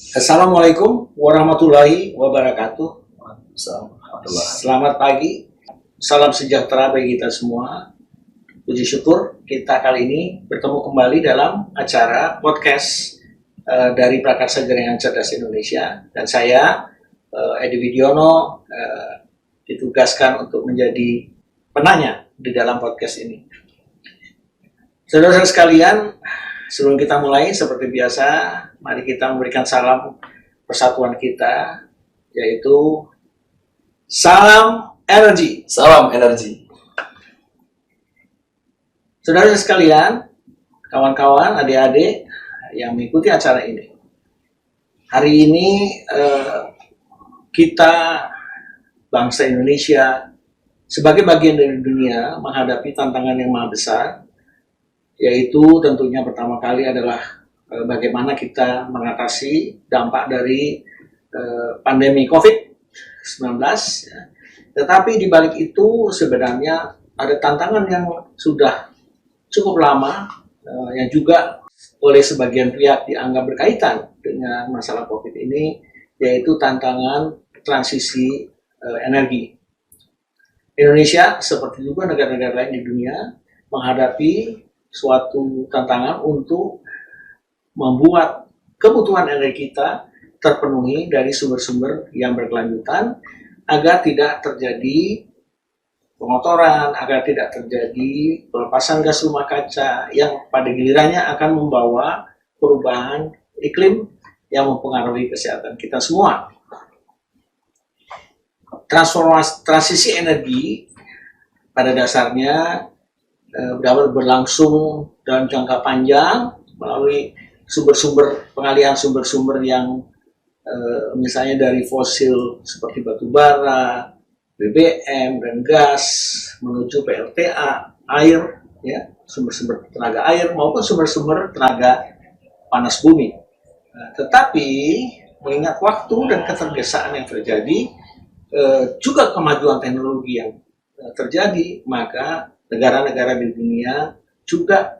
Assalamualaikum warahmatullahi wabarakatuh. Selamat pagi, salam sejahtera bagi kita semua. Puji syukur kita kali ini bertemu kembali dalam acara podcast dari Prakarsa Jaringan Cerdas Indonesia. Dan saya, Edi Widiono, ditugaskan untuk menjadi penanya di dalam podcast ini. Saudara-saudara sekalian, sebelum kita mulai, seperti biasa, mari kita memberikan salam persatuan kita, yaitu salam energi. Salam energi. Saudara sekalian, kawan-kawan, adik-adik yang mengikuti acara ini, hari ini kita, bangsa Indonesia, sebagai bagian dari dunia, menghadapi tantangan yang maha besar, yaitu tentunya pertama kali adalah bagaimana kita mengatasi dampak dari pandemi COVID-19. Ya. Tetapi di balik itu sebenarnya ada tantangan yang sudah cukup lama, yang juga oleh sebagian pihak dianggap berkaitan dengan masalah COVID ini, yaitu tantangan transisi energi. Indonesia, seperti juga negara-negara lain di dunia, menghadapi suatu tantangan untuk membuat kebutuhan energi kita terpenuhi dari sumber-sumber yang berkelanjutan agar tidak terjadi pengotoran, agar tidak terjadi pelepasan gas rumah kaca yang pada gilirannya akan membawa perubahan iklim yang mempengaruhi kesehatan kita semua. Transisi energi pada dasarnya dapat berlangsung dalam jangka panjang melalui pengalihan sumber-sumber yang misalnya dari fosil seperti batu bara, BBM dan gas menuju PLTA, air, ya, sumber-sumber tenaga air maupun sumber-sumber tenaga panas bumi. Tetapi mengingat waktu dan ketergesaan yang terjadi, juga kemajuan teknologi yang terjadi, maka negara-negara di dunia juga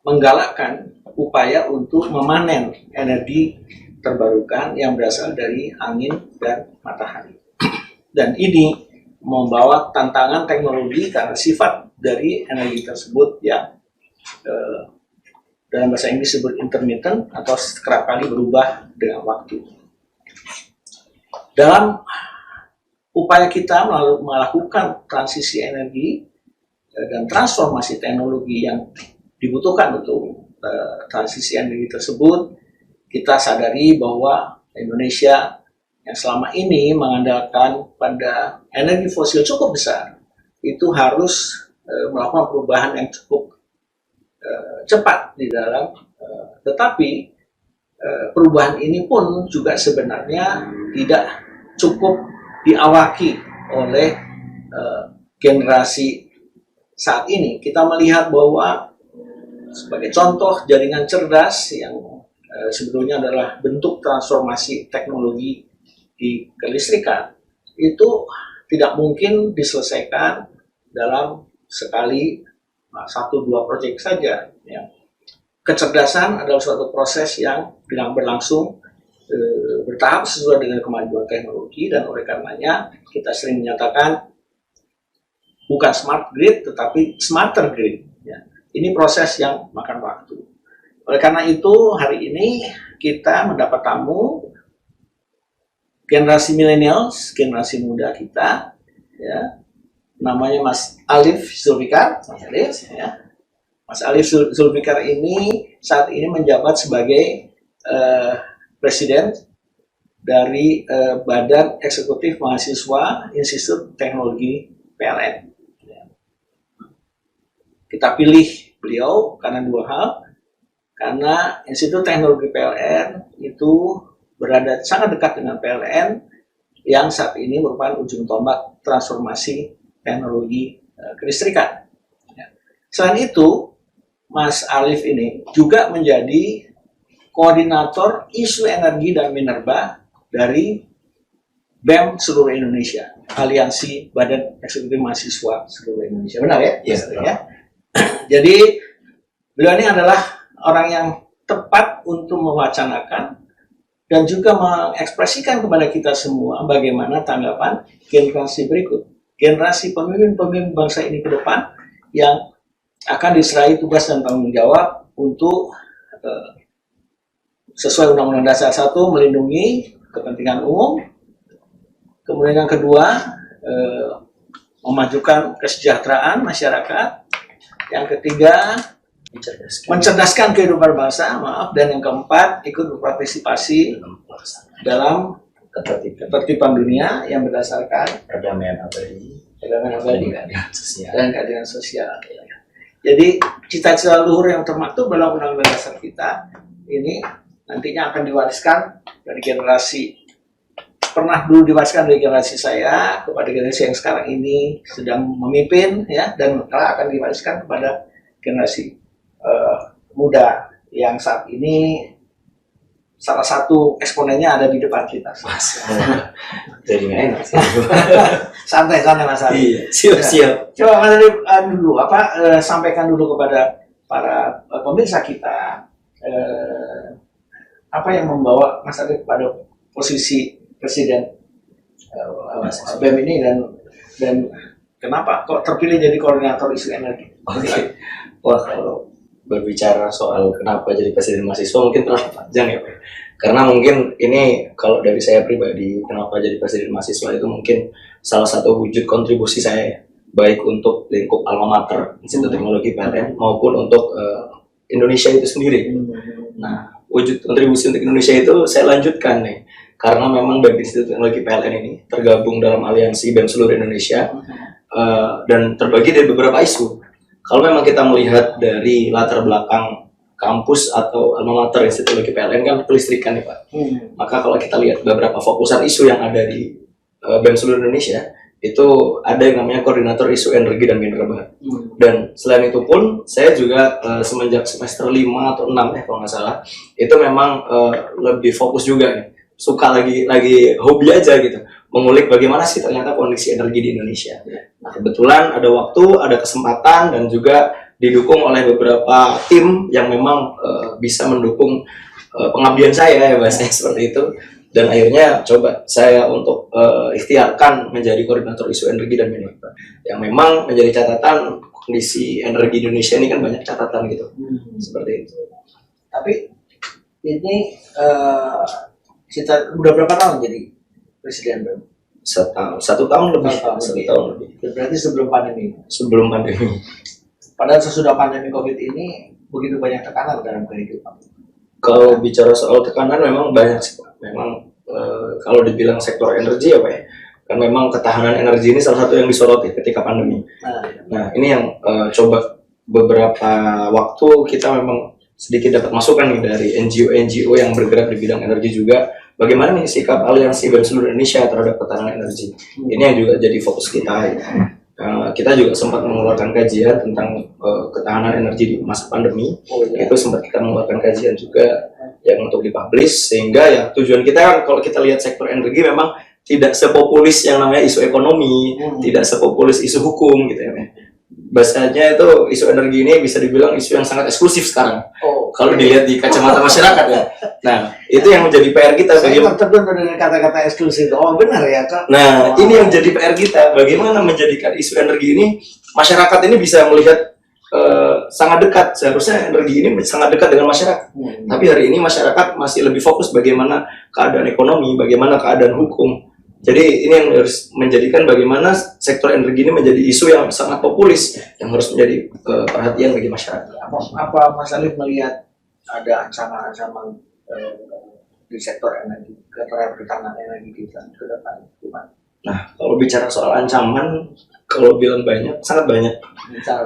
menggalakkan upaya untuk memanen energi terbarukan yang berasal dari angin dan matahari. Dan ini membawa tantangan teknologi karena sifat dari energi tersebut yang dalam bahasa Inggris disebut intermittent atau kerap kali berubah dengan waktu. Dalam upaya kita melakukan transisi energi dan transformasi teknologi yang dibutuhkan untuk transisi energi tersebut, kita sadari bahwa Indonesia yang selama ini mengandalkan pada energi fosil cukup besar, itu harus melakukan perubahan yang cukup cepat di dalam, tetapi perubahan ini pun juga sebenarnya tidak cukup diawaki oleh generasi saat ini. Kita melihat bahwa sebagai contoh jaringan cerdas yang sebetulnya adalah bentuk transformasi teknologi di kelistrikan, itu tidak mungkin diselesaikan dalam sekali 1-2 proyek saja. Ya. Kecerdasan adalah suatu proses yang berlangsung bertahap sesuai dengan kemajuan teknologi, dan oleh karenanya kita sering menyatakan bukan smart grid tetapi smarter grid. Ya. Ini proses yang makan waktu. Oleh karena itu hari ini kita mendapat tamu generasi millennials, generasi muda kita, ya, namanya Mas Alif Zulfikar. Mas Alif, ya. Mas Alif Zulfikar ini saat ini menjabat sebagai presiden dari Badan Eksekutif Mahasiswa Institut Teknologi PLN. Kita pilih beliau karena 2 hal. Karena Institut Teknologi PLN itu berada sangat dekat dengan PLN yang saat ini merupakan ujung tombak transformasi teknologi kelistrikan. Selain itu, Mas Alif ini juga menjadi koordinator isu energi dan minerba dari BEM seluruh Indonesia, Aliansi Badan Eksekutif Mahasiswa seluruh Indonesia. Benar ya? Yes, ya. Jadi beliau ini adalah orang yang tepat untuk mewacanakan dan juga mengekspresikan kepada kita semua bagaimana tanggapan generasi berikut, generasi pemimpin-pemimpin bangsa ini ke depan yang akan diserahi tugas dan tanggung jawab untuk sesuai Undang-Undang Dasar 1 melindungi kepentingan umum, kemudian yang kedua memajukan kesejahteraan masyarakat, yang ketiga mencerdaskan kehidupan bangsa, dan yang keempat ikut berpartisipasi dalam ketertiban dunia yang berdasarkan perdamaian abadi dan keadilan sosial. Jadi cita-cita luhur yang termaktub dalam Undang-Undang Dasar kita ini nantinya akan diwariskan dari generasi, pernah dulu diwariskan dari generasi saya kepada generasi yang sekarang ini sedang memimpin, ya, dan akan diwariskan kepada generasi muda yang saat ini salah satu eksponennya ada di depan kita. Jadi nggak enak sih. Santai Mas Ali. Iya, siap. Coba Mas Ali dulu sampaikan dulu kepada para pemirsa kita apa yang membawa Mas Ali pada posisi presiden BEM ini, dan kenapa kok terpilih jadi koordinator isu energi? Oke. Wah, kalau berbicara soal kenapa jadi presiden mahasiswa mungkin terlalu panjang ya Pak. Karena mungkin ini kalau dari saya pribadi, kenapa jadi presiden mahasiswa itu mungkin salah satu wujud kontribusi saya, baik untuk lingkup alma mater Institut Teknologi PLN maupun untuk Indonesia itu sendiri. Nah, wujud kontribusi untuk Indonesia itu saya lanjutkan nih, karena memang BEM Institut Teknologi PLN ini tergabung dalam aliansi BEM seluruh Indonesia dan terbagi dari beberapa isu. Kalau memang kita melihat dari latar belakang kampus atau alma mater Institut Teknologi PLN kan kelistrikan ya Pak. Maka kalau kita lihat beberapa fokusan isu yang ada di BEM seluruh Indonesia, itu ada yang namanya koordinator isu energi dan minerba. Dan selain itu pun saya juga semenjak semester 5 atau 6 kalau nggak salah, itu memang lebih fokus juga nih. Suka lagi hobi aja gitu, mengulik bagaimana sih ternyata kondisi energi di Indonesia. Nah, kebetulan ada waktu, ada kesempatan, dan juga didukung oleh beberapa tim yang memang bisa mendukung pengabdian saya, ya bahasanya seperti itu. Dan akhirnya coba saya untuk ikhtiarkan menjadi koordinator isu energi dan minerba, yang memang menjadi catatan kondisi energi Indonesia ini kan banyak catatan gitu, seperti itu. Tapi ini kita udah berapa tahun jadi presiden BEM? Satu tahun lebih. Berarti sebelum pandemi. Padahal sesudah pandemi COVID ini begitu banyak tekanan dalam kehidupan. Kalau bicara soal tekanan memang banyak sih Pak. Memang kalau dibilang sektor energi ya Pak ya, kan memang ketahanan energi ini salah satu yang disoroti ketika pandemi. Nah ini yang coba beberapa waktu kita memang sedikit dapat masukan nih dari NGO yang bergerak di bidang energi juga. Bagaimana nih sikap aliansi BEM seluruh Indonesia terhadap ketahanan energi? Ini yang juga jadi fokus kita. Kita juga sempat mengeluarkan kajian tentang ketahanan energi di masa pandemi. Itu sempat kita mengeluarkan kajian juga yang untuk dipublish, sehingga ya tujuan kita kan kalau kita lihat sektor energi memang tidak sepopulis yang namanya isu ekonomi, tidak sepopulis isu hukum gitu ya. Bahasanya itu isu energi ini bisa dibilang isu yang sangat eksklusif sekarang. Kalau dilihat di kacamata masyarakat ya. Nah, itu yang menjadi PR kita. Saya terbentur dengan kata-kata eksklusif. Oh benar ya Kak. Nah, ini yang menjadi PR kita. Bagaimana menjadikan isu energi ini, masyarakat ini bisa melihat sangat dekat. Seharusnya energi ini sangat dekat dengan masyarakat. Tapi hari ini masyarakat masih lebih fokus bagaimana keadaan ekonomi, bagaimana keadaan hukum. Jadi ini yang harus menjadikan bagaimana sektor energi ini menjadi isu yang sangat populis, yang harus menjadi perhatian bagi masyarakat. Apa Mas Alif melihat ada ancaman-ancaman di sektor energi, terhadap ketahanan energi kita ke depan? Nah, kalau bicara soal ancaman, kalau bilang banyak, sangat banyak.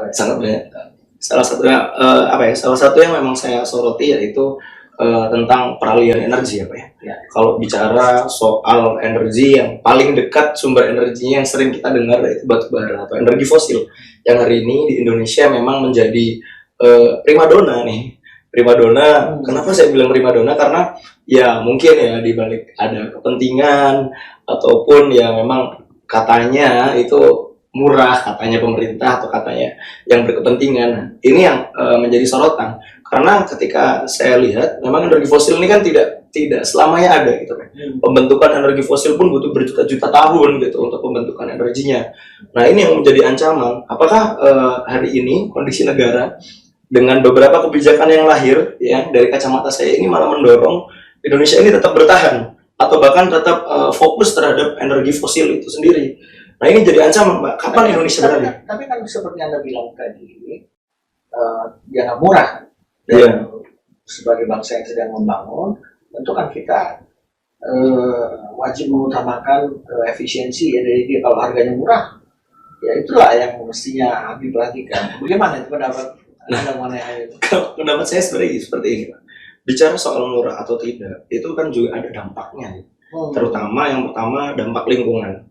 Sangat banyak. Salah satunya Salah satu yang memang saya soroti yaitu tentang peralihan energi ya Pak ya. Kalau bicara soal energi, yang paling dekat sumber energinya yang sering kita dengar yaitu batu bara atau energi fosil, yang hari ini di Indonesia memang menjadi primadona nih. Primadona, kenapa saya bilang primadona? Karena ya mungkin ya dibalik ada kepentingan ataupun ya memang katanya itu murah katanya pemerintah atau katanya yang berkepentingan. Nah, ini yang menjadi sorotan karena ketika saya lihat memang energi fosil ini kan tidak selamanya ada gitu kan. Pembentukan energi fosil pun butuh berjuta-juta tahun gitu untuk pembentukan energinya. Nah, ini yang menjadi ancaman. Apakah hari ini kondisi negara dengan beberapa kebijakan yang lahir ya dari kacamata saya ini malah mendorong Indonesia ini tetap bertahan atau bahkan tetap fokus terhadap energi fosil itu sendiri. Nah, ini jadi ancaman, Mbak. Kapan Indonesia berani? Tapi kan seperti Anda bilang tadi, jangan murah. Iya. Sebagai bangsa yang sedang membangun, tentu kan kita wajib mengutamakan efisiensi ya. Jadi kalau harganya murah, ya itulah yang mestinya diperhatikan. Bagaimana itu pendapat Anda mengenai hal itu? Kalau pendapat saya sebenarnya seperti ini, Pak. Bicara soal murah atau tidak, itu kan juga ada dampaknya. Terutama yang pertama dampak lingkungan.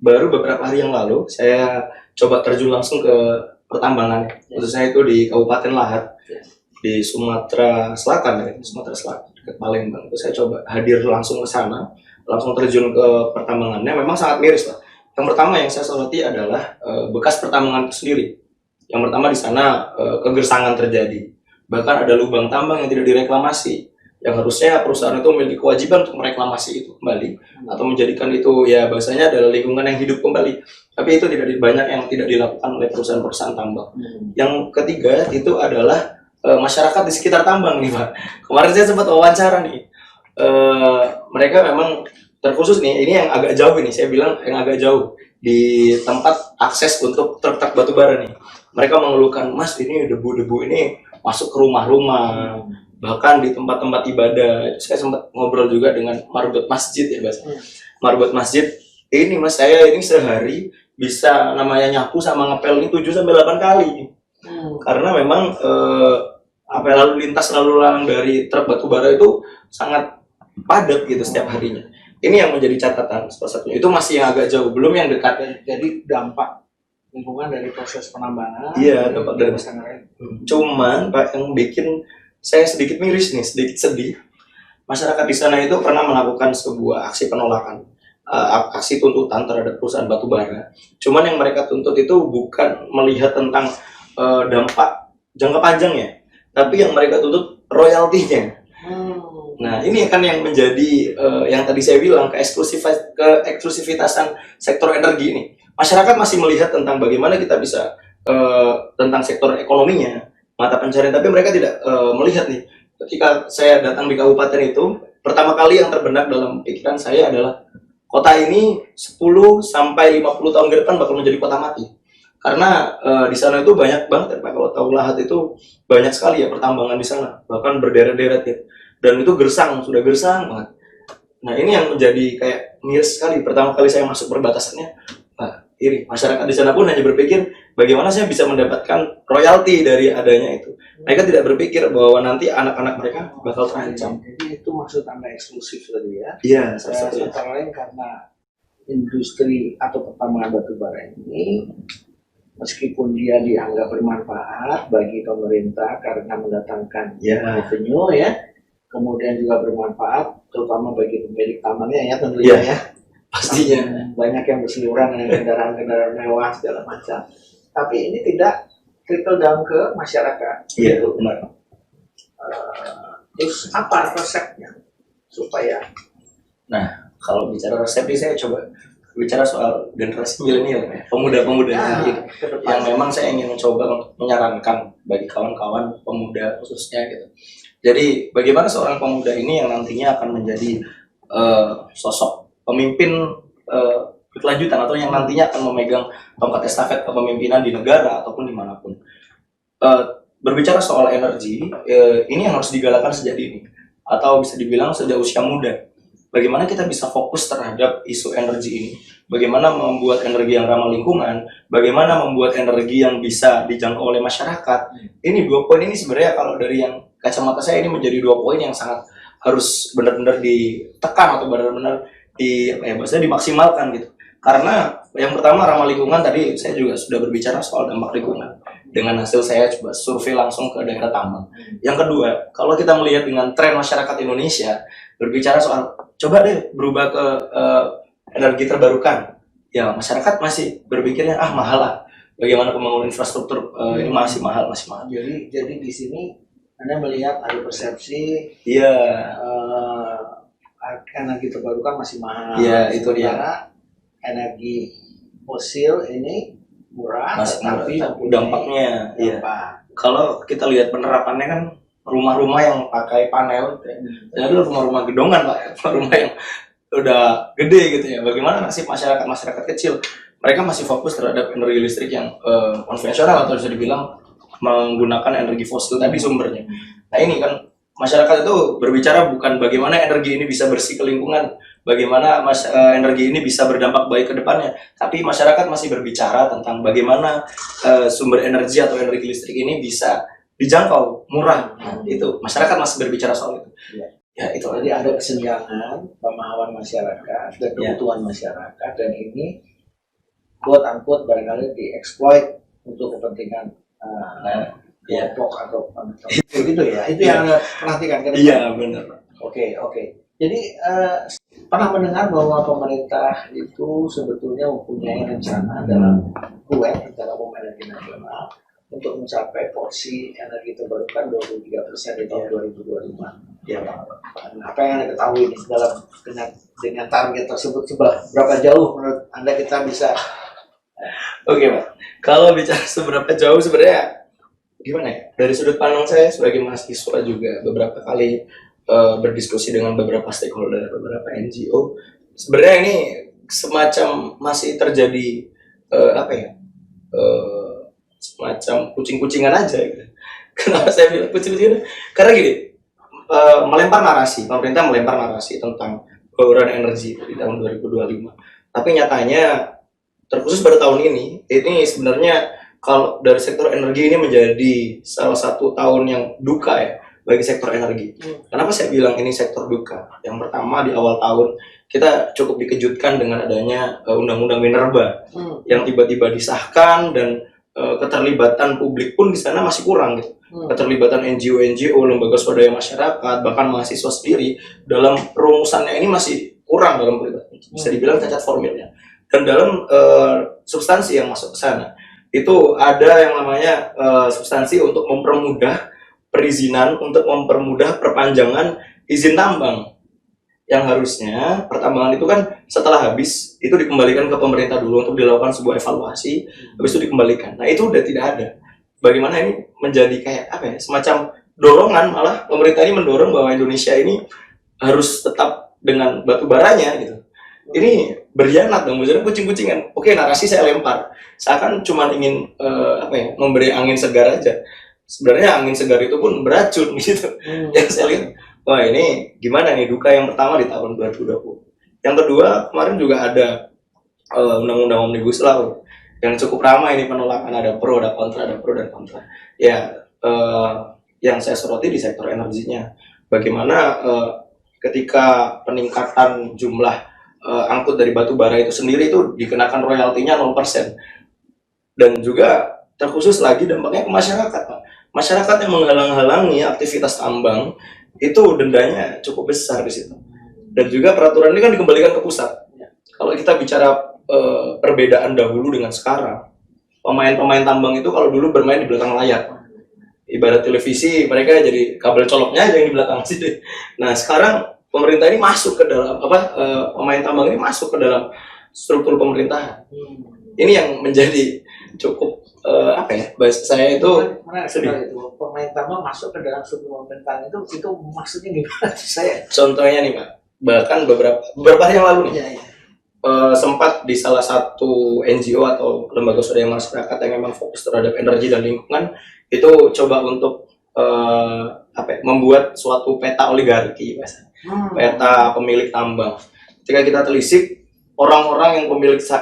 Baru beberapa hari yang lalu saya coba terjun langsung ke pertambangan. Maksud saya itu di Kabupaten Lahat di Sumatera Selatan, dekat Palembang. Itu saya coba hadir langsung ke sana, langsung terjun ke pertambangannya. Memang sangat miris, Pak. Yang pertama yang saya soroti adalah bekas pertambangan itu sendiri. Yang pertama di sana kegersangan terjadi. Bahkan ada lubang tambang yang tidak direklamasi. Yang harusnya perusahaan itu memiliki kewajiban untuk mereklamasi itu kembali atau menjadikan itu ya bahasanya adalah lingkungan yang hidup kembali. Tapi itu banyak yang tidak dilakukan oleh perusahaan-perusahaan tambang. Yang ketiga itu adalah masyarakat di sekitar tambang nih, Pak. Kemarin saya sempat wawancara nih. Mereka memang terkhusus nih, ini yang agak jauh ini, saya bilang yang agak jauh di tempat akses untuk truk-truk batubara nih. Mereka mengeluhkan, Mas, ini debu-debu ini masuk ke rumah-rumah, bahkan di tempat-tempat ibadah. Saya sempat ngobrol juga dengan marbot masjid ya, Mas. Marbot masjid, ini Mas, saya ini sehari bisa namanya nyapu sama ngepel ini 7-8 kali. Karena memang lalu lintas lalu lalang dari truk batubara itu sangat padat gitu setiap harinya. Ini yang menjadi catatan salah satunya. Itu masih yang agak jauh, belum yang dekat. Jadi dampak lingkungan dari proses penambangan. Iya, dampak dari Cuman Pak, yang bikin saya sedikit miris nih, sedikit sedih. Masyarakat di sana itu pernah melakukan sebuah aksi penolakan, aksi tuntutan terhadap perusahaan batubara. Cuman yang mereka tuntut itu bukan melihat tentang dampak jangka panjangnya, tapi yang mereka tuntut royaltinya. Nah, ini kan yang menjadi yang tadi saya bilang keeksklusifitasan sektor energi ini. Masyarakat masih melihat tentang bagaimana kita bisa tentang sektor ekonominya, mata pencarian, tapi mereka tidak melihat nih. Ketika saya datang di kabupaten itu, pertama kali yang terbenak dalam pikiran saya adalah kota ini 10 sampai 50 tahun ke depan bakal menjadi kota mati. Karena di sana itu banyak banget ya, Pak. Kalau tahu Lahat itu banyak sekali ya pertambangan di sana, bahkan berderet-deret ya. Dan itu sudah gersang banget. Nah, ini yang menjadi kayak miris sekali. Pertama kali saya masuk perbatasannya, iri. Masyarakat di sana pun hanya berpikir bagaimana saya bisa mendapatkan royalti dari adanya itu. Mereka tidak berpikir bahwa nanti anak-anak mereka bakal terancam. Jadi itu maksud Anda eksklusif tadi ya? Iya, antara lain karena industri atau pertambangan batubara ini, meskipun dia dianggap bermanfaat bagi pemerintah karena mendatangkan revenue ya, kemudian juga bermanfaat terutama bagi pemilik tambangnya ya tentunya ya. Pastinya banyak yang berseliweran dengan kendaraan-kendaraan mewah segala macam. Tapi ini tidak trickle down ke masyarakat. Iya, benar. Terus apa resepnya supaya? Nah, kalau bicara resep ini saya coba bicara soal generasi milenial, pemuda-pemuda yang memang saya ingin mencoba untuk menyarankan bagi kawan-kawan pemuda khususnya gitu. Jadi bagaimana seorang pemuda ini yang nantinya akan menjadi sosok pemimpin berkelanjutan atau yang nantinya akan memegang tongkat estafet kepemimpinan di negara ataupun dimanapun. Berbicara soal energi, ini yang harus digalakan sejak dini atau bisa dibilang sejak usia muda. Bagaimana kita bisa fokus terhadap isu energi ini? Bagaimana membuat energi yang ramah lingkungan? Bagaimana membuat energi yang bisa dijangkau oleh masyarakat? Ini 2 poin ini sebenarnya kalau dari yang kacamata saya ini menjadi 2 poin yang sangat harus benar-benar ditekan atau benar-benar dimaksimalkan gitu. Karena yang pertama ramah lingkungan, tadi saya juga sudah berbicara soal dampak lingkungan dengan hasil saya coba survei langsung ke daerah tambang. Yang kedua, kalau kita melihat dengan tren masyarakat Indonesia berbicara soal coba deh berubah ke energi terbarukan ya masyarakat masih berpikirnya mahal lah. Bagaimana pembangunan infrastruktur ini masih mahal. Jadi di sini Anda melihat ada persepsi Iya, energi terbarukan masih mahal. Iya, itu dia. Sementara energi fosil ini murah, Masih tapi murah, dampaknya, iya. Kalau kita lihat penerapannya kan rumah-rumah yang pakai panel, ternyata rumah-rumah gedongan Pak, rumah yang udah gede gitu ya. Bagaimana nasib masyarakat kecil? Mereka masih fokus terhadap energi listrik yang konvensional atau bisa dibilang menggunakan energi fosil tadi sumbernya. Nah ini kan masyarakat itu berbicara bukan bagaimana energi ini bisa bersih ke lingkungan, bagaimana energi ini bisa berdampak baik ke depannya, tapi masyarakat masih berbicara tentang bagaimana sumber energi atau energi listrik ini bisa dijangkau, murah. Nah, itu masyarakat masih berbicara soal itu. Ya itu. Jadi ada kesenjangan pemahaman masyarakat dan kebutuhan masyarakat, dan ini quote unquote barangkali dieksploit untuk kepentingan kelompok atau gitu ya. Itu yang Anda perhatikan kan? Iya benar. Oke. Jadi pernah mendengar bahwa pemerintah itu sebetulnya mempunyai rencana dalam rencana umum energi nasional untuk mencapai porsi energi terbarukan 23% di tahun 2025. Ya, apa yang Anda ketahui ini dengan target tersebut, berapa jauh menurut Anda kita bisa? Oke Pak, kalau bicara seberapa jauh sebenarnya gimana ya? Dari sudut pandang saya sebagai mahasiswa juga beberapa kali berdiskusi dengan beberapa stakeholder, beberapa NGO, sebenarnya ini semacam masih terjadi semacam kucing-kucingan aja gitu. Kenapa saya bilang kucing-kucingan? Karena gini, pemerintah melempar narasi tentang bauran energi di tahun 2025. Tapi nyatanya terkhusus pada tahun ini sebenarnya kalau dari sektor energi ini menjadi salah satu tahun yang duka ya bagi sektor energi. Kenapa saya bilang ini sektor duka? Yang pertama, di awal tahun kita cukup dikejutkan dengan adanya undang-undang minerba yang tiba-tiba disahkan, dan keterlibatan publik pun di sana masih kurang gitu. Keterlibatan NGO, lembaga swadaya masyarakat, bahkan mahasiswa sendiri dalam perumusannya ini masih kurang dalam bisa dibilang cacat formilnya. Dan dalam substansi yang masuk ke sana itu ada yang namanya substansi untuk mempermudah perizinan, untuk mempermudah perpanjangan izin tambang, yang harusnya pertambangan itu kan setelah habis itu dikembalikan ke pemerintah dulu untuk dilakukan sebuah evaluasi, habis itu dikembalikan. Nah itu udah tidak ada. Bagaimana ini menjadi kayak semacam dorongan, malah pemerintah ini mendorong bahwa Indonesia ini harus tetap dengan batu baranya gitu. Ini berkhianat dong, maksudnya kucing-kucingan. Oke, narasi saya lempar, seakan cuma ingin memberi angin segar aja. Sebenarnya angin segar itu pun beracun gitu. Yang saya lihat, wah ini gimana nih, duka yang pertama di tahun 2020. Yang kedua, kemarin juga ada undang-undang Omnibus Law yang cukup ramai ini penolakan, ada pro, ada kontra. Ya, yang saya soroti di sektor energinya, bagaimana ketika peningkatan jumlah angkut dari batu bara itu sendiri itu dikenakan royaltinya 0%. Dan juga terkhusus lagi dampaknya ke masyarakat, Pak. Masyarakat yang menghalang-halangi aktivitas tambang itu dendanya cukup besar di situ. Dan juga peraturan ini kan dikembalikan ke pusat. Kalau kita bicara perbedaan dahulu dengan sekarang, pemain-pemain tambang itu kalau dulu bermain di belakang layar, ibarat televisi, mereka jadi kabel coloknya aja yang di belakang situ. Nah sekarang pemerintah ini masuk ke dalam pemain tambang ini masuk ke dalam struktur pemerintahan. Ini yang menjadi cukup bahasa saya itu sedih. Itu pemain tambang masuk ke dalam struktur pemerintahan itu maksudnya gimana? Contohnya nih Pak, bahkan beberapa hari yang lalu nih, sempat di salah satu NGO atau lembaga swadaya masyarakat yang memang fokus terhadap energi dan lingkungan itu coba untuk membuat suatu peta oligarki, peta pemilik tambang. Ketika kita telisik, orang-orang yang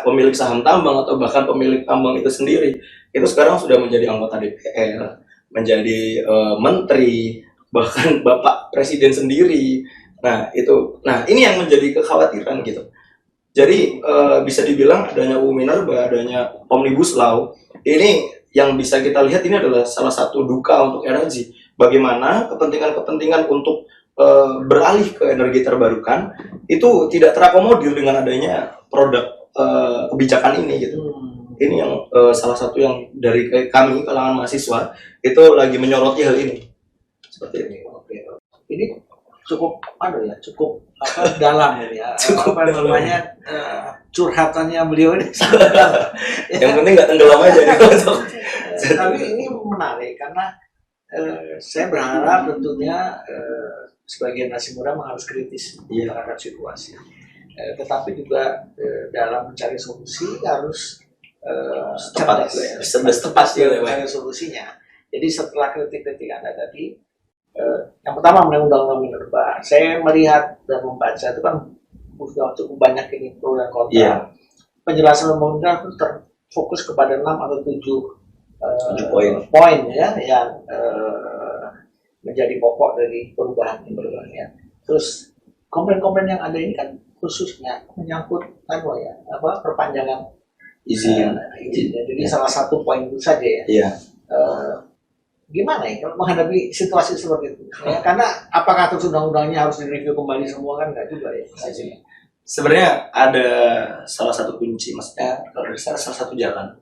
pemilik saham tambang atau bahkan pemilik tambang itu sendiri itu sekarang sudah menjadi anggota DPR, menjadi menteri, bahkan Bapak Presiden sendiri. Nah ini yang menjadi kekhawatiran gitu. Jadi bisa dibilang adanya UU Minerba, adanya Omnibus Law, ini yang bisa kita lihat ini adalah salah satu duka untuk energi. Bagaimana kepentingan-kepentingan untuk beralih ke energi terbarukan itu tidak terakomodir dengan adanya produk kebijakan ini gitu. Ini yang salah satu yang dari kami kalangan mahasiswa itu lagi menyoroti hal ini seperti ini. Oke. Ini cukup cukup dalam ini ya. Cukup namanya curhatannya beliau ini. Yang penting nggak tenggelam aja gitu. Tapi ini menarik karena saya berharap tentunya sebagai generasi muda harus kritis terhadap situasi. Tetapi juga dalam mencari solusi harus cerdas tepat mencari solusinya. Jadi setelah kritik-kritik Anda tadi, yang pertama mengenai undang-undang minerba, saya melihat dan membaca itu kan sudah cukup banyak ini pro dan kontra. Yeah. Penjelasan undang-undang itu terfokus kepada 6 atau 7 poin ya yang menjadi pokok dari perubahan ya. Terus komplain-komplain yang ada ini kan khususnya menyangkut perpanjangan izin. Jadi salah satu poin itu saja ya. Yeah. Gimana ya kalau menghadapi situasi seperti itu? Ya, karena apakah terus undang-undangnya harus direview kembali semua kan nggak juga ya? Sebenarnya ada salah satu kunci, maksudnya kalau dari salah satu jalan,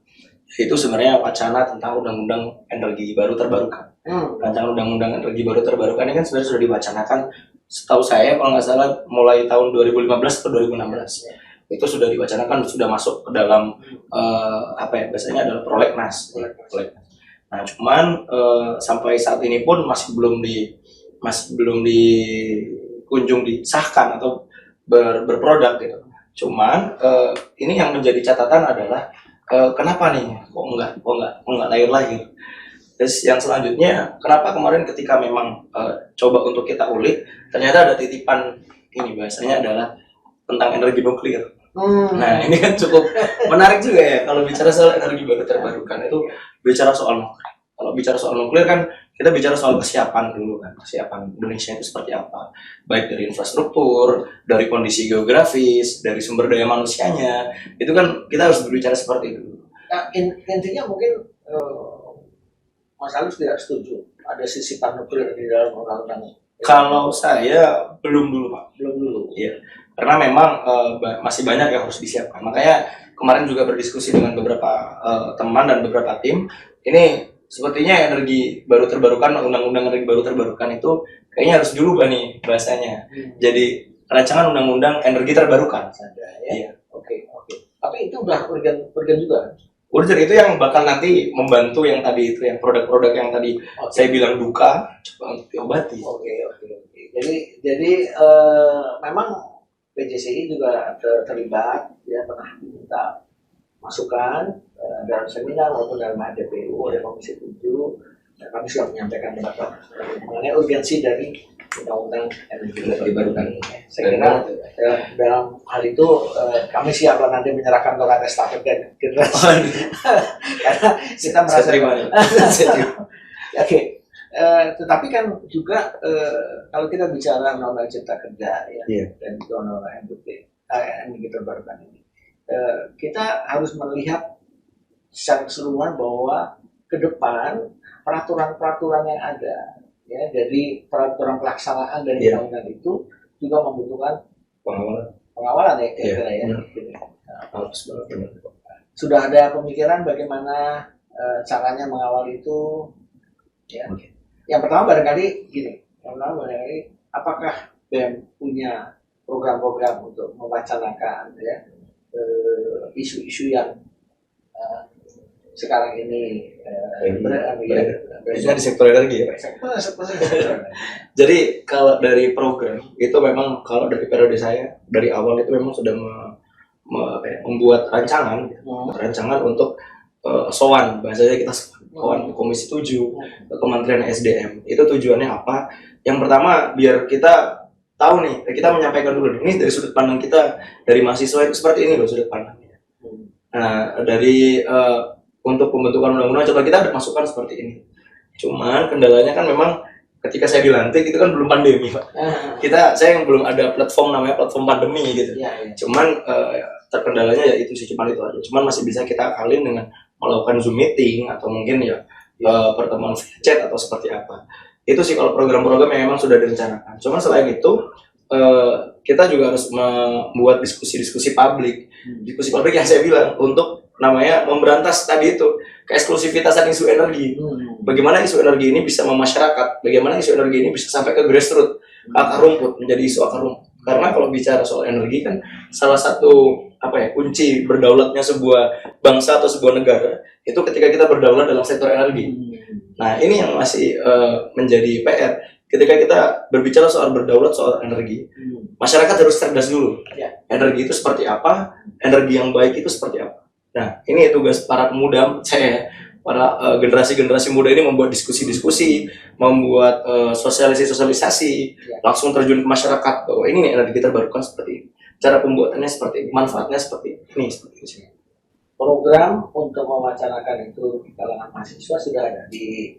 itu sebenarnya wacana tentang undang-undang energi baru terbarukan. Rancangan undang-undang energi baru terbarukan ini kan sebenarnya sudah diwacanakan, setahu saya kalau nggak salah mulai tahun 2015 atau 2016. Itu sudah diwacanakan, sudah masuk ke dalam biasanya adalah prolegnas. Nah, cuman sampai saat ini pun masih belum dikunjung disahkan atau berproduk gitu. Cuman ini yang menjadi catatan adalah kenapa nih kok enggak lahir lagi. Terus yang selanjutnya, kenapa kemarin ketika memang coba untuk kita ulik, ternyata ada titipan ini bahasanya adalah tentang energi nuklir. Nah, ini kan cukup menarik juga ya kalau bicara soal energi baru terbarukan itu bicara soal nuklir. Kalau bicara soal nuklir kan kita bicara soal kesiapan dulu kan, kesiapan Indonesia itu seperti apa, baik dari infrastruktur, dari kondisi geografis, dari sumber daya manusianya, itu kan kita harus berbicara seperti itu. Nah, intinya mungkin Mas Alus tidak setuju ada sisipan nuklir di dalam undang-undang. Kalau saya belum dulu Pak. Belum dulu. Iya. Karena memang masih banyak yang harus disiapkan. Makanya kemarin juga berdiskusi dengan beberapa teman dan beberapa tim. Ini sepertinya energi baru terbarukan, undang-undang energi baru terbarukan itu kayaknya harus dirubah nih bahasanya. Jadi rancangan undang-undang energi terbarukan saja. Ya? Iya. Oke. Tapi itu udah urgen juga. Urgen itu yang bakal nanti membantu yang tadi itu, yang produk-produk yang tadi saya bilang duka, coba untuk diobati. Oke. Jadi memang PJSI juga terlibat, ya pernah minta masukan dalam seminar maupun dalam HDPU oleh Komisi 7. Kami sudah menyampaikan pendapat mengenai urgensi dari undang-undang energi terbarukan. Saya kira dalam hal itu kami siap nanti menyerahkan tongkat estafet dan generasi. Karena kita merasa Oke. Tetapi kan juga kalau kita bicara undang-undang cipta kerja ya, dan undang-undang energi terbarukan ini, kita harus melihat secara keseluruhan bahwa ke depan peraturan-peraturan yang ada ya, jadi peraturan pelaksanaan dari undang-undang itu juga membutuhkan pengawalan ya kira-kira ya. Sudah ada pemikiran bagaimana caranya mengawal itu ya. Yang pertama barangkali apakah BEM punya program-program untuk mewacanakan ya isu-isu yang sekarang ini di sektor energi ya. Jadi kalau dari program itu memang kalau dari periode saya dari awal itu memang sudah membuat rancangan untuk SOWAN, bahasanya kita SOWAN Komisi 7 Kementerian SDM. Itu tujuannya apa? Yang pertama biar kita tahu nih, kita menyampaikan dulu ini dari sudut pandang kita dari mahasiswa itu seperti ini loh sudut pandangnya. Nah, dari untuk pembentukan undang-undang coba kita ada masukan seperti ini. Cuman kendalanya kan memang ketika saya dilantik itu kan belum pandemi, Pak. Saya yang belum ada platform namanya platform pandemi gitu. Cuman terkendalanya ya itu sih, cuman itu aja. Cuman masih bisa kita akalin dengan melakukan Zoom meeting atau mungkin pertemuan chat atau seperti apa. Itu sih kalau program-program yang memang sudah direncanakan. Cuman selain itu kita juga harus membuat diskusi-diskusi publik. Diskusi publik yang saya bilang untuk namanya memberantas tadi itu keeksklusifitasan isu energi. Bagaimana isu energi ini bisa memasyarakat, bagaimana isu energi ini bisa sampai ke grassroots, akar rumput, menjadi isu akar rumput. Karena kalau bicara soal energi kan salah satu kunci berdaulatnya sebuah bangsa atau sebuah negara itu ketika kita berdaulat dalam sektor energi. Nah, ini yang masih menjadi PR. Ketika kita berbicara soal berdaulat soal energi, masyarakat harus cerdas dulu. Energi itu seperti apa? Energi yang baik itu seperti apa? Nah, ini tugas para pemuda saya, para generasi-generasi muda ini membuat diskusi-diskusi, membuat sosialisasi-sosialisasi, langsung terjun ke masyarakat bahwa ini nih energi terbarukan seperti ini. Cara pembuatannya seperti ini, manfaatnya seperti ini, seperti ini. Program untuk mewacanakan itu di kalangan mahasiswa sudah ada di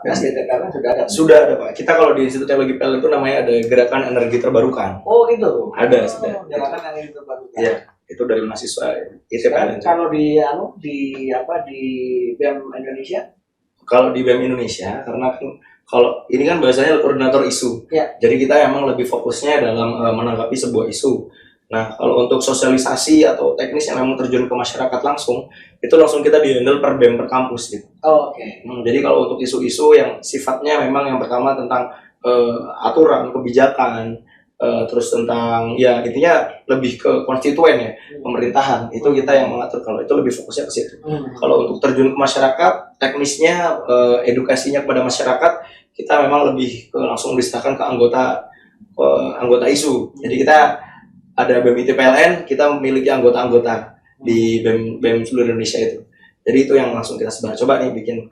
STTPLN sudah ada. Sudah ada Pak. Kita kalau di Institut Teknologi PLN itu namanya ada Gerakan Energi Terbarukan. Oh gitu. Ada sudah. Gerakan Energi Terbarukan. Iya, itu dari mahasiswa ITPLN. Kalau di BEM Indonesia? Kalau di BEM Indonesia, karena kalau ini kan bahasanya koordinator isu. Jadi kita emang lebih fokusnya dalam menanggapi sebuah isu. Nah, kalau untuk sosialisasi atau teknis yang memang terjun ke masyarakat langsung, itu langsung kita di-handle per BEM per kampus gitu. Oke. Jadi kalau untuk isu-isu yang sifatnya memang yang pertama tentang aturan, kebijakan, terus tentang ya intinya lebih ke konstituen ya, pemerintahan, itu kita yang mengatur. Kalau itu lebih fokusnya ke situ. Kalau untuk terjun ke masyarakat, teknisnya, edukasinya kepada masyarakat, kita memang lebih langsung diserahkan ke anggota isu. Jadi kita ada BEM ITPLN, kita memiliki anggota-anggota di BEM seluruh Indonesia itu. Jadi itu yang langsung kita sebar. Coba nih bikin.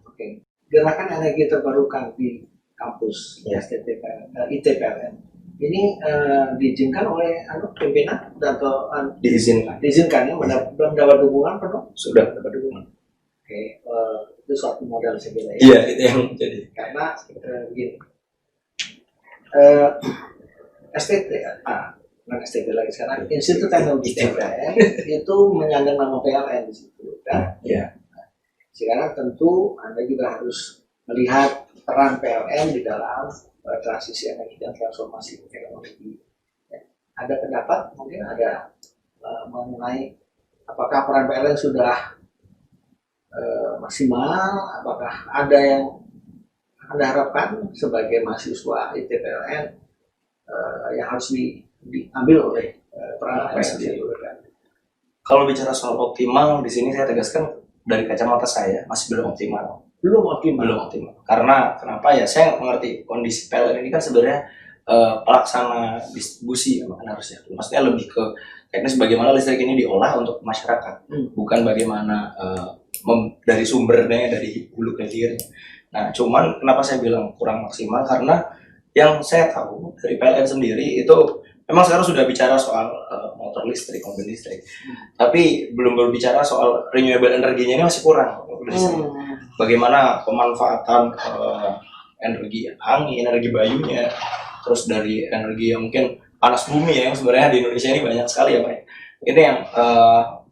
Oke. Gerakan energi terbarukan di kampus ITPLN. Ini diizinkan oleh pimpinan atau diizinkan ya, mendapat dukungan penuh? Sudah mendapat dukungan. Oke, itu suatu modal saya kira ya. Iya, itu yang jadi. Karena begini. STT lagi sekarang Institut Teknologi PLN itu menyandang nama PLN di situ kan? Iya. Sekarang tentu Anda juga harus melihat peran PLN di dalam transisi energi dan transformasi teknologi. Ada pendapat mungkin ada mengenai apakah peran PLN sudah maksimal, apakah ada yang Anda harapkan sebagai mahasiswa ITPLN yang harus diambil oleh peran PLN. Kalau bicara soal optimal, di sini saya tegaskan dari kacamata saya masih belum optimal. Belum optimal. Karena kenapa ya? Saya mengerti kondisi PLN ini kan sebenarnya pelaksana distribusi ya, makanya harusnya. Maksudnya lebih ke teknis bagaimana listrik ini diolah untuk masyarakat, bukan bagaimana dari sumbernya, dari hulu ke hilirnya. Nah, cuman kenapa saya bilang kurang maksimal? Karena yang saya tahu dari PLN sendiri itu memang sekarang sudah bicara soal motor listrik, mobil listrik, tapi belum berbicara soal renewable energinya ini masih kurang. Bagaimana pemanfaatan energi angin, energi bayunya, terus dari energi yang mungkin panas bumi ya, yang sebenarnya di Indonesia ini banyak sekali ya Pak. Ini yang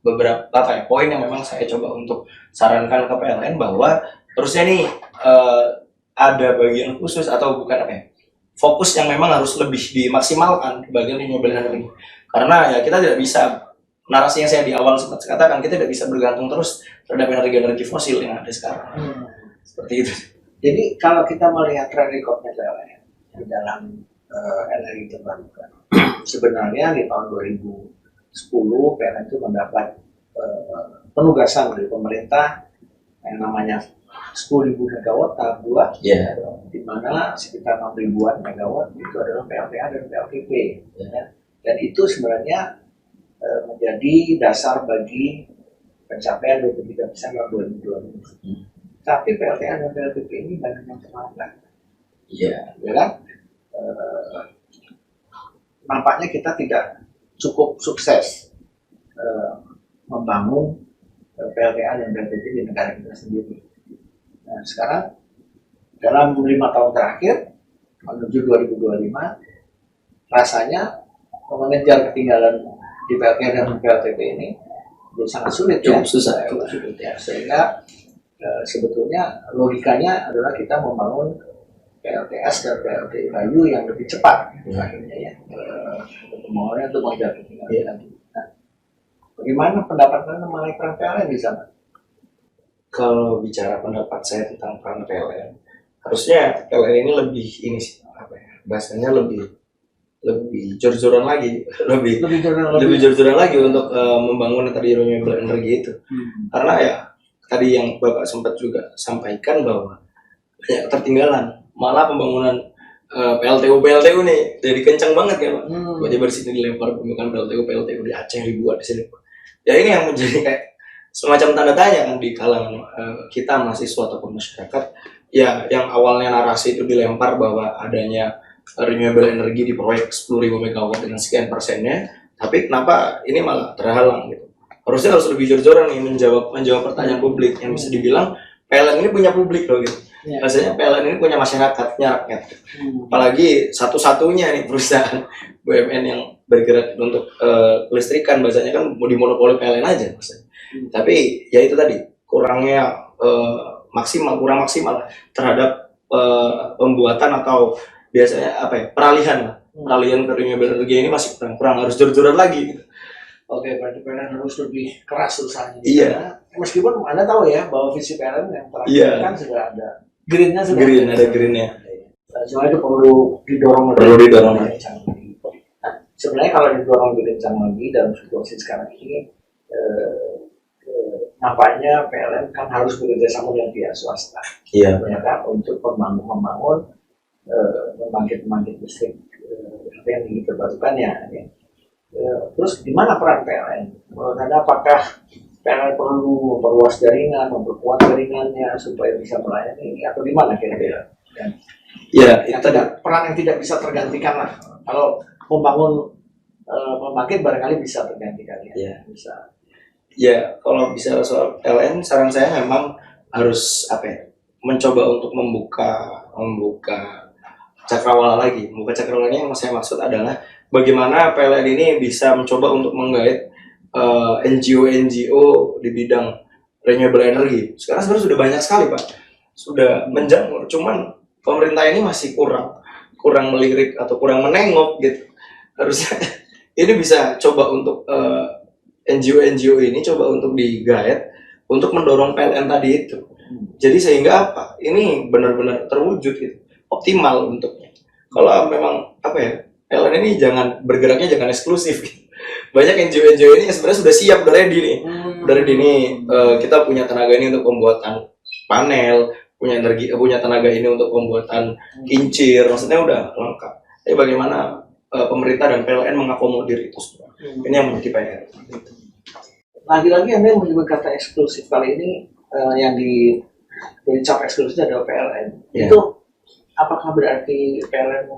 beberapa poin yang memang saya coba untuk sarankan ke PLN bahwa terusnya nih ada bagian khusus atau bukan fokus yang memang harus lebih dimaksimalkan di bagian renewable energy. Karena ya kita tidak bisa, narasi yang saya di awal sempat katakan, kita tidak bisa bergantung terus terhadap energi fosil yang ada sekarang. Seperti itu. Jadi kalau kita melihat track record-nya PLN di dalam energi terbarukan, sebenarnya di tahun 2010 PLN itu mendapat penugasan dari pemerintah yang namanya 10.000 megawatt tahap 2, di mana sekitar 6.000-an megawatt itu adalah PLTA dan PLTP. Dan itu sebenarnya menjadi dasar bagi pencapaian 23% tahun 2020. Tapi PLTA dan PLTP ini banyak yang terlambat. Ya kan? Nampaknya kita tidak cukup sukses membangun PLTA dan PLTP di negara kita sendiri. Nah, sekarang dalam 5 tahun terakhir menuju 2025 rasanya mengejar ketinggalan di PLTA dan PLTP ini jadi sangat sulit, cukup susah ya. Sehingga sebetulnya logikanya adalah kita membangun PLTS dan PLTU kayu yang lebih cepat akhirnya ya pembangunannya untuk mengejar ketinggalan. Nah, bagaimana pendapat Anda mengenai peran PLN di sana? Kalau bicara pendapat saya tentang peran PLN, harusnya PLN ini lebih ini sih, apa ya, bahasanya lebih jor-joran lagi, lebih jor-joran lagi untuk membangun tadi renewable energy itu. Karena ya tadi yang Bapak sempat juga sampaikan bahwa banyak ketertinggalan, malah pembangunan PLTU nih jadi kencang banget ya Pak. Tiba-tiba di sini dilempar pembangunan PLTU di Aceh dibuat di sini. Ya ini yang menjadi kayak semacam tanda tanya kan di kalangan kita mahasiswa ataupun masyarakat. Ya yang awalnya narasi itu dilempar bahwa adanya renewable energy di proyek 10.000 megawatt dengan sekian persennya, tapi kenapa ini malah terhalang gitu? Harusnya harus lebih jor-joran nih menjawab pertanyaan publik yang bisa dibilang PLN ini punya publik loh gitu. Biasanya PLN ini punya masyarakat, punya rakyat. Apalagi satu-satunya nih perusahaan BUMN yang bergerak untuk kelistrikan, bahasanya kan mau dimonopoli PLN aja maksudnya. Tapi ya itu tadi kurangnya kurang maksimal terhadap pembuatan atau biasanya apa ya peralihan ke renewable energy ini masih kurang harus jor-joran lagi gitu. Oke, berarti PLN harus lebih keras usahanya. Iya. Meskipun Anda tahu ya bahwa visi PLN yang terakhir kan sudah ada greennya sudah ada greennya. Cuma itu perlu didorong lebih. Nah, sebenarnya kalau didorong lebih kencang lagi dalam situasi sekarang ini, nampaknya PLN kan harus bekerja sama dengan pihak swasta. Iya. Ya kan, untuk membangun pembangkit listrik yang terbarukan ya. Terus di mana peran PLN? Menurut Anda apakah PLN perlu memperluas jaringan, memperkuat jaringannya supaya bisa melayani ini atau di mana kira-kira? Ya, itu peran yang tidak bisa tergantikan lah. Kalau membangun pembangkit barangkali bisa tergantikan ya. Iya. Bisa. Ya, kalau bicara soal PLN, saran saya memang harus mencoba untuk membuka cakrawala lagi. Membuka cakrawala ini yang saya maksud adalah bagaimana PLN ini bisa mencoba untuk menggait NGO di bidang renewable energy. Sekarang sebenarnya sudah banyak sekali Pak, sudah menjamur. Cuman pemerintah ini masih kurang melirik atau kurang menengok gitu. Harusnya ini bisa coba untuk NGO ini coba untuk digait untuk mendorong PLN tadi itu. Jadi sehingga apa? Ini benar-benar terwujud gitu, optimal untuknya. Kalau memang PLN ini bergeraknya jangan eksklusif gitu. Banyak NGO ini sebenarnya sudah siap, udah ready nih. Kita punya tenaga ini untuk pembuatan panel, punya tenaga ini untuk pembuatan kincir, maksudnya udah lengkap. Tapi bagaimana pemerintah dan PLN mengakomodir itu semua? Ini yang menjadi PR. Lagi-lagi Anda menyebut kata eksklusif kali ini yang dicap eksklusif adalah PLN. Yeah. Itu apakah berarti PLN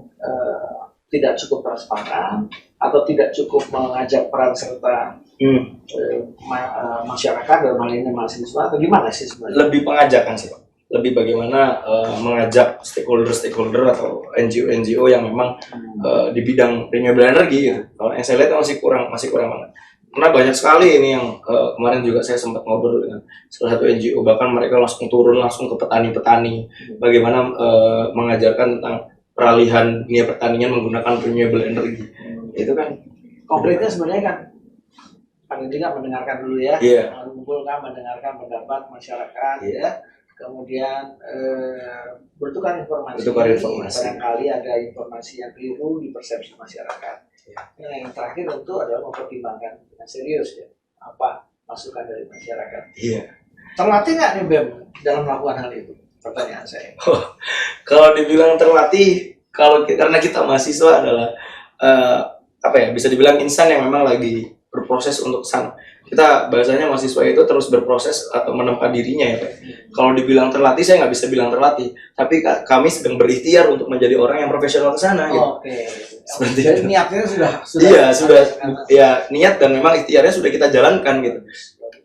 tidak cukup transparan atau tidak cukup mengajak peran serta masyarakat dalam hal ini mahasiswa atau gimana sih sebenarnya? Lebih pengajakan sih Pak. Lebih bagaimana mengajak stakeholder atau NGO yang memang di bidang renewable energy gitu. Kalau yang saya lihat masih kurang banget. Karena banyak sekali ini yang kemarin juga saya sempat ngobrol dengan salah satu NGO, bahkan mereka langsung turun langsung ke petani-petani bagaimana mengajarkan tentang peralihan dunia pertanian menggunakan renewable energy. Itu kan konkretnya sebenarnya kan paling tidak mendengarkan dulu ya, mengumpulkan, mendengarkan pendapat masyarakat ya, kemudian bertukar informasi. Barangkali ada informasi yang keliru di persepsi masyarakat. Nah, yang terakhir tentu adalah mempertimbangkan dengan serius ya apa masukan dari masyarakat. Terlatih nggak nih BEM dalam melakukan hal itu? Pertanyaan saya. Kalau dibilang terlatih, karena kita mahasiswa adalah bisa dibilang insan yang memang lagi berproses untuk sana. Kita bahasanya mahasiswa itu terus berproses atau menempa dirinya ya Pak. Kalau dibilang terlatih, saya nggak bisa bilang terlatih, tapi kami sedang berikhtiar untuk menjadi orang yang profesional ke sana gitu. Seperti jadi niatnya sudah ya niat dan memang ikhtiarnya sudah kita jalankan gitu.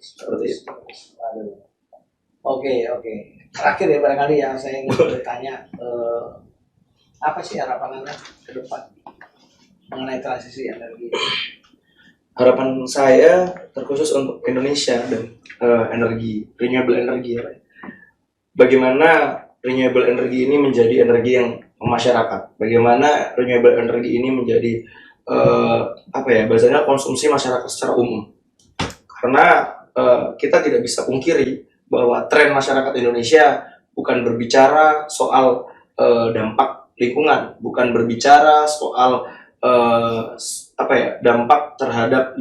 Seperti itu. Oke. Terakhir ya barangkali yang saya ingin bertanya, apa sih harapan Anda ke depan mengenai transisi energi? Harapan saya terkhusus untuk Indonesia dan renewable energy ya. Bagaimana renewable energy ini menjadi energi yang masyarakat. Bagaimana renewable energy ini menjadi bahasanya konsumsi masyarakat secara umum. Karena kita tidak bisa pungkiri bahwa tren masyarakat Indonesia bukan berbicara soal dampak lingkungan, bukan berbicara soal dampak terhadap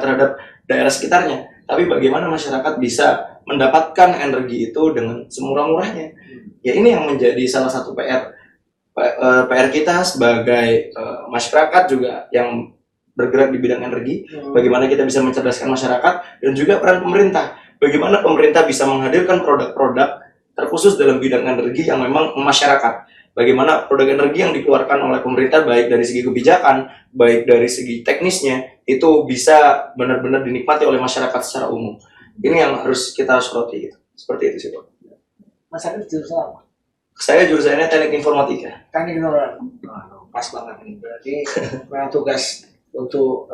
terhadap daerah sekitarnya, tapi bagaimana masyarakat bisa mendapatkan energi itu dengan semurah-murahnya. Ya ini yang menjadi salah satu PR kita sebagai masyarakat juga yang bergerak di bidang energi. Bagaimana kita bisa mencerdaskan masyarakat, dan juga peran pemerintah. Bagaimana pemerintah bisa menghadirkan produk-produk terkhusus dalam bidang energi yang memang masyarakat. Bagaimana produk energi yang dikeluarkan oleh pemerintah, baik dari segi kebijakan, baik dari segi teknisnya, itu bisa benar-benar dinikmati oleh masyarakat secara umum. Ini yang harus kita soroti gitu. Seperti itu sih, Pak. Mas Arif jurusan apa? Saya jurusannya teknik informatika. Teknik informatika. Pas banget nih. Berarti memang tugas untuk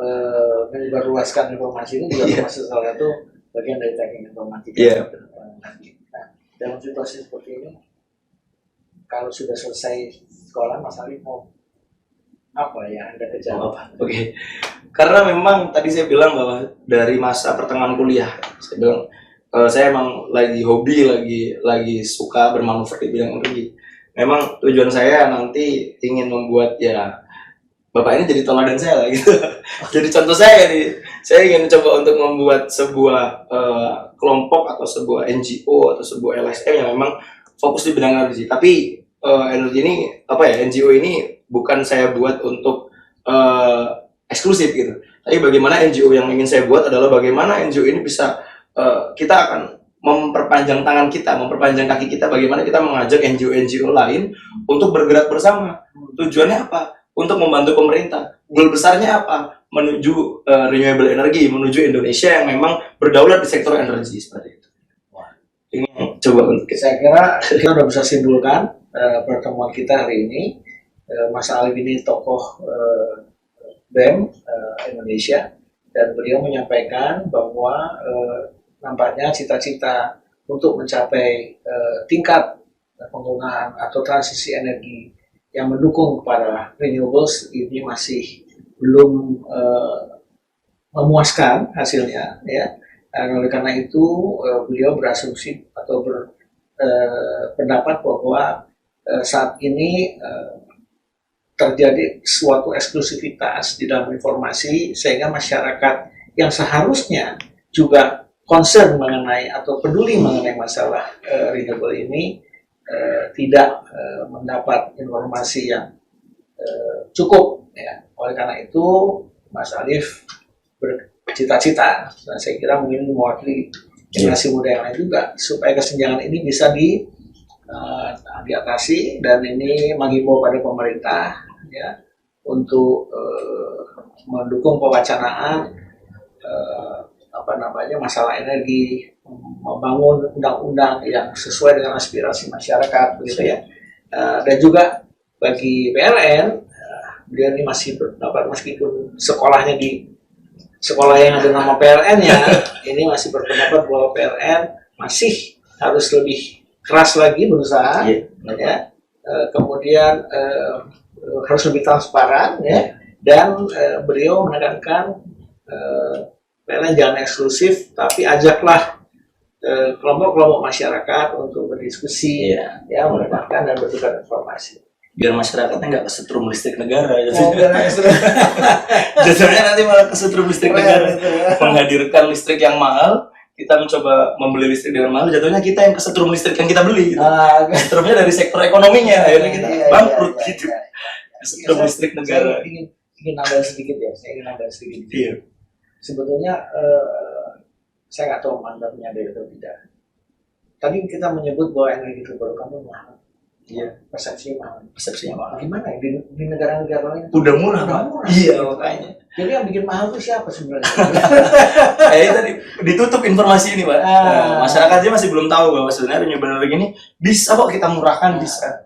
menyebarluaskan informasi ini juga termasuk salah satu bagian dari teknik informatika. Iya. Nah, dalam situasi seperti ini, kalau sudah selesai sekolah, Mas Arif mau apa yang Anda kejar? Oke. Karena memang tadi saya bilang bahwa dari masa pertengahan kuliah, saya bilang saya emang lagi hobi, lagi suka bermanuver di bidang energi. Memang tujuan saya nanti ingin membuat Bapak ini jadi teladan saya lah gitu. Jadi contoh saya nih. Saya ingin coba untuk membuat sebuah kelompok atau sebuah NGO atau sebuah LSM yang memang fokus di bidang energi. Tapi energi ini NGO ini bukan saya buat untuk eksklusif gitu. Tapi bagaimana NGO yang ingin saya buat adalah bagaimana NGO ini bisa kita akan memperpanjang tangan kita, memperpanjang kaki kita, bagaimana kita mengajak NGO-NGO lain untuk bergerak bersama. Tujuannya apa? Untuk membantu pemerintah. Goal besarnya apa? Menuju renewable energy, menuju Indonesia yang memang berdaulat di sektor energi seperti itu. Ini coba untuk saya kira kita sudah bisa simpulkan pertemuan kita hari ini. Mas Alif ini tokoh BEM Indonesia, dan beliau menyampaikan bahwa nampaknya cita-cita untuk mencapai tingkat penggunaan atau transisi energi yang mendukung kepada renewables ini masih belum memuaskan hasilnya, ya. Dan oleh karena itu beliau berasumsi atau berpendapat bahwa saat ini terjadi suatu eksklusivitas di dalam informasi, sehingga masyarakat yang seharusnya juga concern mengenai atau peduli mengenai masalah renewable ini tidak mendapat informasi yang cukup, ya. Oleh karena itu Mas Alif bercita-cita, dan saya kira mungkin mewakili generasi muda yang lain juga, supaya kesenjangan ini bisa diatasi, dan ini menghimbau pada pemerintah, ya, untuk mendukung pewacanaan masalah energi, membangun undang-undang yang sesuai dengan aspirasi masyarakat, begitu ya. Dan juga bagi PLN, beliau ini masih berpendapat, meskipun sekolahnya di sekolah yang ada nama PLN ya, ini masih berpendapat bahwa PLN masih harus lebih keras lagi berusaha, ya. Kemudian harus lebih transparan, ya. Dan beliau menekankan PLN jangan eksklusif, tapi ajaklah kelompok-kelompok masyarakat untuk berdiskusi, ya, mendapatkan dan bertukar informasi. Biar masyarakatnya nggak kesetrum listrik negara. Jadinya nanti malah kesetrum listrik negara. Menghadirkan listrik yang mahal, kita mencoba membeli listrik dengan mahal, jatuhnya kita yang kesetrum listrik yang kita beli. Gitu. Kesetrumnya dari sektor ekonominya, akhirnya kita bangkrut gitu. Kesetrum listrik negara. Saya ingin nambah sedikit ya, Iya. Sebetulnya saya nggak tahu Anda menyadari atau tidak. Tadi kita menyebut bahwa energi terbarukan mahal. Iya. Persepsinya mahal. Gimana ya di negara-negara lain? Udah murah. Iya, makanya. Jadi yang bikin mahal itu siapa sebenarnya? Tadi ditutup informasi ini, Pak. Masyarakatnya masih belum tahu bahwa sebenarnya renewable energy ini bisa kok kita murahkan, bisa.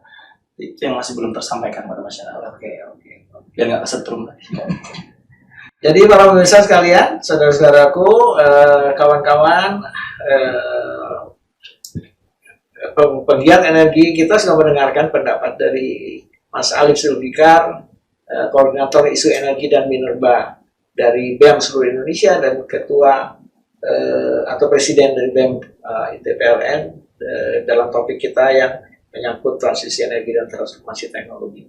Itu yang masih belum tersampaikan pada masyarakat. Oke. Biar nggak kesetrum lagi. Jadi para pemirsa sekalian, saudara-saudaraku, kawan-kawan, penggiat energi, kita sudah mendengarkan pendapat dari Mas Alif Zulfikar, koordinator isu energi dan minerba dari BEM seluruh Indonesia dan ketua atau presiden dari BEM ITPLN dalam topik kita yang menyangkut transisi energi dan transformasi teknologi.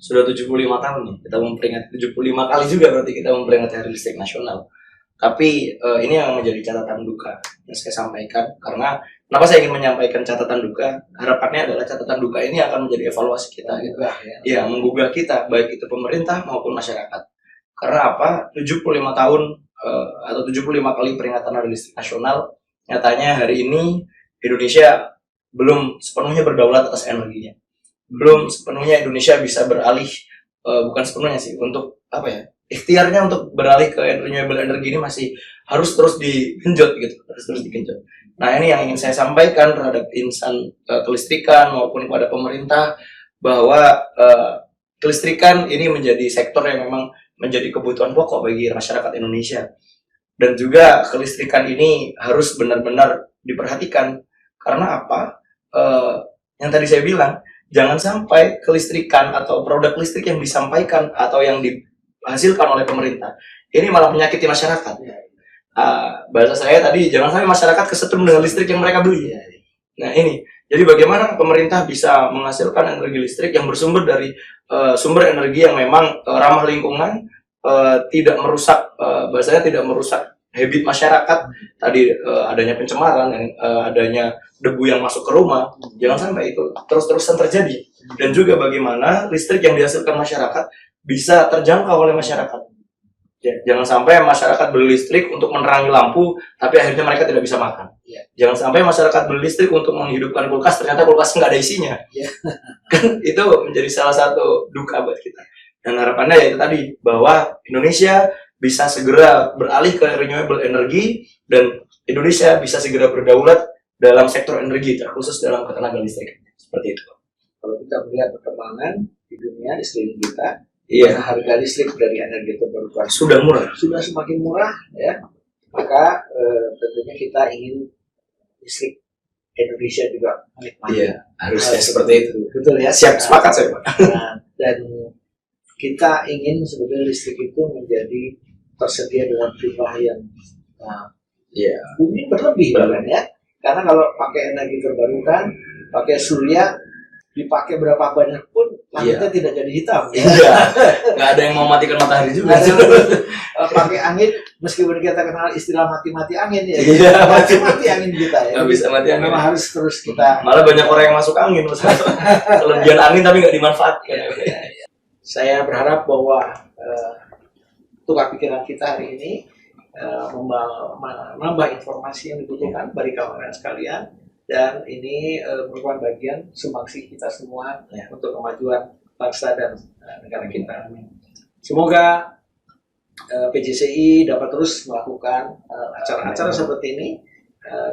Sudah 75 tahun nih, kita memperingati 75 kali juga berarti kita memperingati Hari Listrik Nasional. Tapi ini yang menjadi catatan duka yang saya sampaikan, karena kenapa saya ingin menyampaikan catatan duka, harapannya adalah catatan duka ini akan menjadi evaluasi kita gitu. Ya, menggugah kita, baik itu pemerintah maupun masyarakat. Karena apa? 75 tahun atau 75 kali peringatan Hari Listrik Nasional, nyatanya hari ini Indonesia belum sepenuhnya berdaulat atas energinya. Belum sepenuhnya Indonesia bisa beralih, bukan sepenuhnya sih, untuk apa ya, ikhtiarnya untuk beralih ke renewable energy ini masih harus terus digenjot gitu, harus terus digenjot. Nah, ini yang ingin saya sampaikan terhadap insan kelistrikan maupun kepada pemerintah, bahwa kelistrikan ini menjadi sektor yang memang menjadi kebutuhan pokok bagi masyarakat Indonesia, dan juga kelistrikan ini harus benar-benar diperhatikan. Karena apa? Yang tadi saya bilang, jangan sampai kelistrikan atau produk listrik yang disampaikan atau yang dihasilkan oleh pemerintah ini malah menyakiti masyarakat. Bahasa saya tadi, jangan sampai masyarakat kesetrum dengan listrik yang mereka beli. Nah ini, jadi bagaimana pemerintah bisa menghasilkan energi listrik yang bersumber dari sumber energi yang memang ramah lingkungan, tidak merusak, bahasanya tidak merusak habit masyarakat. Tadi adanya pencemaran, adanya debu yang masuk ke rumah, jangan sampai itu terus-terusan terjadi. Dan juga bagaimana listrik yang dihasilkan masyarakat bisa terjangkau oleh masyarakat. Jangan sampai masyarakat beli listrik untuk menerangi lampu, tapi akhirnya mereka tidak bisa makan. Jangan sampai masyarakat beli listrik untuk menghidupkan kulkas, ternyata kulkas nggak ada isinya. Kan itu menjadi salah satu duka buat kita. Dan harapannya yaitu tadi, bahwa Indonesia bisa segera beralih ke renewable energy, dan Indonesia bisa segera berdaulat dalam sektor energi, terkhusus dalam ketenaga listrik. Seperti itu. Kalau kita melihat perkembangan di dunia, di sekeliling kita, harga listrik dari energi terbarukan sudah semakin murah, ya. Maka tentunya kita ingin listrik Indonesia juga menikmati. Harusnya seperti itu. Betul ya. Siap, sepakat saya, Pak. Dan kita ingin sebenarnya listrik itu menjadi tersedia dengan jumlah yang mungkin berlebih bahkan ya. Karena kalau pakai energi terbarukan, pakai surya, dipakai berapa banyak pun langitnya tidak jadi hitam. Nggak ada yang mau matikan matahari juga. Pakai angin, meskipun kita kenal istilah mati-mati angin ya. Mati angin kita ya. Nggak bisa mati angin. Memang harus terus kita. Malah banyak orang yang masuk angin, kelebihan angin tapi nggak dimanfaatkan. Saya berharap bahwa tukar pikiran kita hari ini menambah informasi yang dibutuhkan bagi kawan-kawan sekalian, dan ini merupakan bagian sumbangsi kita semua untuk kemajuan bangsa dan negara kita. Semoga PJCI dapat terus melakukan acara-acara seperti ini,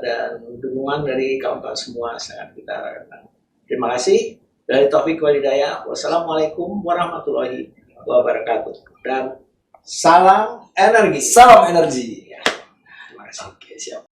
dan dukungan dari kawan-kawan semua sangat kita harapkan. Terima kasih. Dari Taufik Walidaya, wassalamualaikum warahmatullahi wabarakatuh, dan salam energi. Salam energi. Terima kasih. Oke, siap.